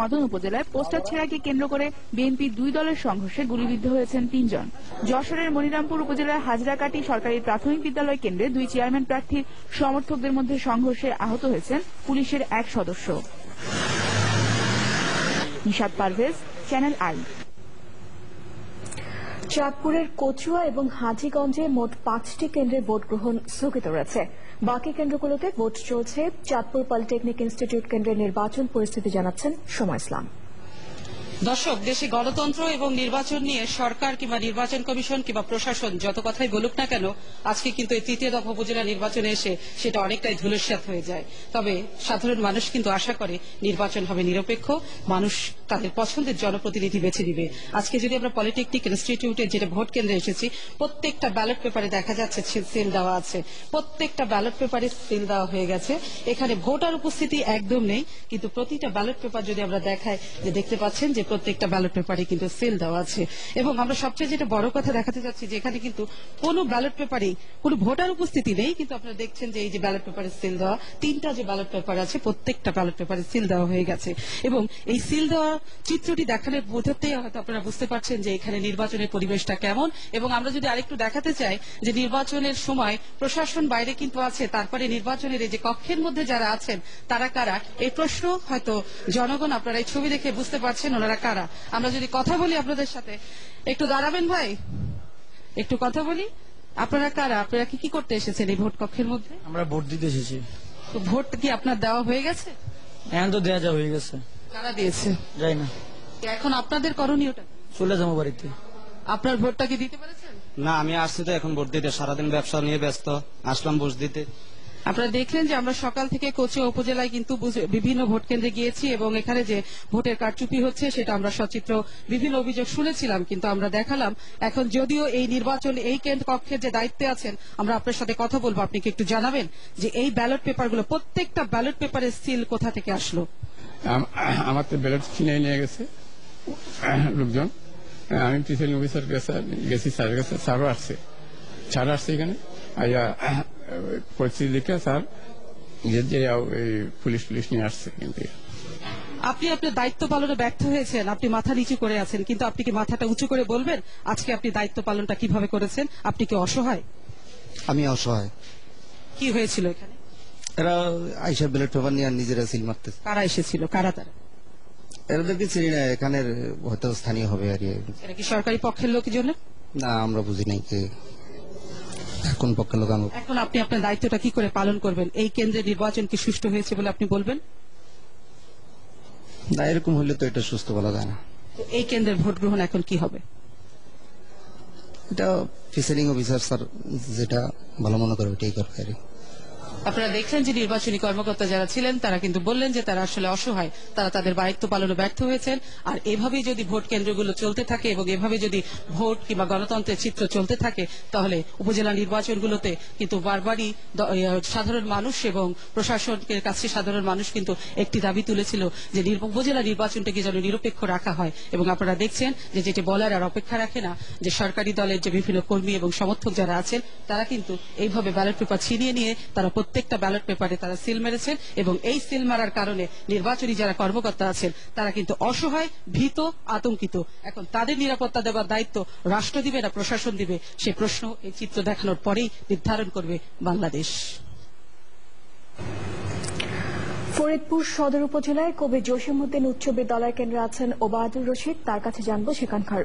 মদন উপজেলায় পোস্টার ছেঁড়াকে কেন্দ্র করে বিএনপি দুই দলের সংঘর্ষে গুলিবিদ্ধ হয়েছেন ৩ জন। যশোরের মনিরামপুর উপজেলার হাজরাকাটি সরকারি প্রাথমিক বিদ্যালয় কেন্দ্রে দুই চেয়ারম্যান প্রার্থীর সমর্থকদের মধ্যে সংঘর্ষে আহত হয়েছেন পুলিশের এক সদস্য। Nishat Parvez, channel I. চাঁদপুরের কচুয়া এবং হাজীগঞ্জে মোট 5টি কেন্দ্রে ভোট গ্রহণ স্থগিত রয়েছে। বাকি কেন্দ্রগুলোতে ভোট চলছে। চাঁদপুর পলিটেকনিক ইনস্টিটিউট কেন্দ্রের নির্বাচন পরিস্থিতি জানাচ্ছেন সময় ইসলাম। দর্শক, দেশে গণতন্ত্র এবং নির্বাচন নিয়ে সরকার কিংবা নির্বাচন কমিশন কিংবা প্রশাসন যত কথাই বলুক না কেন, আজকে কিন্তু এই তৃতীয় দফা উপজেলা নির্বাচনে এসে সেটা অনেকটাই ধূলিসাৎ হয়ে যায়। তবে সাধারণ মানুষ কিন্তু আশা করে নির্বাচন হবে নিরপেক্ষ, মানুষ তাদের পছন্দের জনপ্রতিনিধি বেছে দিবে। আজকে যদি আমরা পলিটেকনিক ইনস্টিটিউটের যেটা ভোট কেন্দ্রে এসেছি, প্রত্যেকটা ব্যালট পেপারে দেখা যাচ্ছে সিল দেওয়া আছে, প্রত্যেকটা ব্যালট পেপারে সিল দেওয়া হয়ে গেছে। এখানে ভোটার উপস্থিতি একদম নেই, কিন্তু প্রতিটা ব্যালট পেপার যদি আমরা দেখাই, যে দেখতে পাচ্ছেন যে প্রত্যেকটা ব্যালট পেপারে কিন্তু সিল দেওয়া আছে। এবং আমরা সবচেয়ে যেটা বড় কথা দেখাতে যাচ্ছি যে এখানে কিন্তু কোনো ব্যালট পেপারে কোনো ভোটার উপস্থিতি নেই, কিন্তু আপনারা দেখছেন যে এই যে ব্যালট পেপারে সিল দেওয়া 3টা যে ব্যালট পেপার আছে, প্রত্যেকটা ব্যালট পেপারে সিল দেওয়া হয়ে গেছে। এবং এই সিল দেওয়া চিত্রটি দেখানোর বোঝাতেই হয়তো আপনারা বুঝতে পারছেন যে এখানে নির্বাচনের পরিবেশটা কেমন। এবং আমরা যদি আরেকটু দেখাতে চাই যে নির্বাচনের সময় প্রশাসন বাইরে কিন্তু আছে, তারপরে নির্বাচনের এই যে কক্ষের মধ্যে যারা আছেন তারা কারা, এই প্রশ্ন হয়তো জনগণ আপনারা এই ছবি দেখে বুঝতে পারছেন ওনারা কারা। আমরা যদি কথা বলি আপনাদের সাথে, একটু দাঁড়াবেন ভাই, একটু কথা বলি। আপনারা কারা, আপনারা কি করতে এসেছেন এই ভোট কক্ষের মধ্যে? আমরা ভোট দিতে এসেছি। তো ভোট কি আপনার দেওয়া হয়ে গেছে? এখন তো দেওয়া হয়ে গেছে। কারা দিয়েছে যাই না, এখন আপনাদের করণীয়টা? চলে যাবো বাড়িতে। আপনার ভোটটা কি দিতে পেরেছেন? না, আমি আসছি তো এখন ভোট দিতে, সারাদিন ব্যবসা নিয়ে ব্যস্ত, আসলাম ভোট দিতে। আপনারা দেখলেন যে আমরা সকাল থেকে কচুয়া উপজেলায় কিন্তু বিভিন্ন ভোট কেন্দ্রে গিয়েছি এবং এখানে যে ভোটের কারচুপি হচ্ছে সেটা আমরা সচিত্র বিভিন্ন অভিযোগ শুনেছিলাম, কিন্তু আমরা দেখালাম এখন যদিও এই নির্বাচন এই কেন্দ্র কক্ষের যে দায়িত্বে আছেন, আমরা আপনার সাথে কথা বলবো। আপনি কি একটু জানাবেন যে এই ব্যালট পেপারগুলো, প্রত্যেকটা ব্যালট পেপারের সিল কোথা থেকে আসলো? আমার তো ব্যালট কিনে নিয়ে গেছে লোকজন। আমি প্রিসাইডিং অফিসার গেছি, স্যারের কাছে, স্যারও আসছে, স্যার আসছে এখানে আইয়া পরিস্থিতি দেখে স্যার পুলিশ নিয়ে আসছে। কিন্তু আপনি আপনার দায়িত্ব পালনে ব্যর্থ হয়েছেন, আপনি মাথা নিচু করে আছেন, কিন্তু আপনি কি মাথাটা উঁচু করে বলবেন আজকে আপনি দায়িত্ব পালনটা কিভাবে করেছেন? আপনি কি অসহায়? আমি অসহায়। কি হয়েছিল এখানে? এরা আইসা ব্যালট পেপার নিয়ে নিজেরা সিল মারতে। কারা এসেছিল, কারা তারা? এরাদেরকে চিনি না, এখানের হয়তো স্থানীয় হবে আর। এরা কি সরকারি পক্ষের লোকজন? না, আমরা বুঝি নাই কে কোন পক্ষের লোক। এখন আপনি আপনার দায়িত্বটা কি করে পালন করবেন? এই কেন্দ্রে নির্বাচন কি সুষ্ঠু হয়েছে বলে আপনি বলবেন? না, এরকম হলে তো এটা সুস্থ বলা যায় না। এই কেন্দ্রের ভোট গ্রহণ এখন কি হবে? এটা প্রিসাইডিং অফিসার স্যার যেটা ভালো মনে করে ওইটাই করবে আর। আপনারা দেখলেন যে নির্বাচনী কর্মকর্তা যারা ছিলেন তারা কিন্তু বললেন যে তারা আসলে অসহায়, তারা তাদের দায়িত্ব পালনে ব্যর্থ হয়েছেন। আর এভাবেই যদি ভোট কেন্দ্রগুলো চলতে থাকে এবং এভাবে যদি ভোট কিংবা গণতন্ত্রের চিত্র চলতে থাকে, তাহলে উপজেলা নির্বাচনগুলোতে কিন্তু বারবারই সাধারণ মানুষ এবং প্রশাসনের কাছে সাধারণ মানুষ কিন্তু একটি দাবি তুলেছিল যে উপজেলা নির্বাচনটাকে যেন নিরপেক্ষ রাখা হয়। এবং আপনারা দেখছেন যে যেটি বলার আর অপেক্ষা রাখে না, যে সরকারি দলের যে বিভিন্ন কর্মী এবং সমর্থক যারা আছেন তারা কিন্তু এইভাবে ব্যালট পেপার ছিনিয়ে নিয়ে তারা প্রত্যেকটা ব্যালট পেপারে তারা সিল মেরেছেন। এবং এই সিল মারার কারণে নির্বাচনী যারা কর্মকর্তা আছেন তারা কিন্তু অসহায়, ভীত, আতঙ্কিত। এখন তাদের নিরাপত্তা দেওয়ার দায়িত্ব রাষ্ট্র দিবে না প্রশাসন দিবে, সে প্রশ্ন এই চিত্র দেখানোর পরেই নির্ধারণ করবে বাংলাদেশ। ফরিদপুর সদর উপজেলায় কবি জসিমউদ্দিন উচ্চ বিদ্যালয় কেন্দ্রে আছেন ওবায়দুর রশিদ, তার কাছে জানবো সেখানকার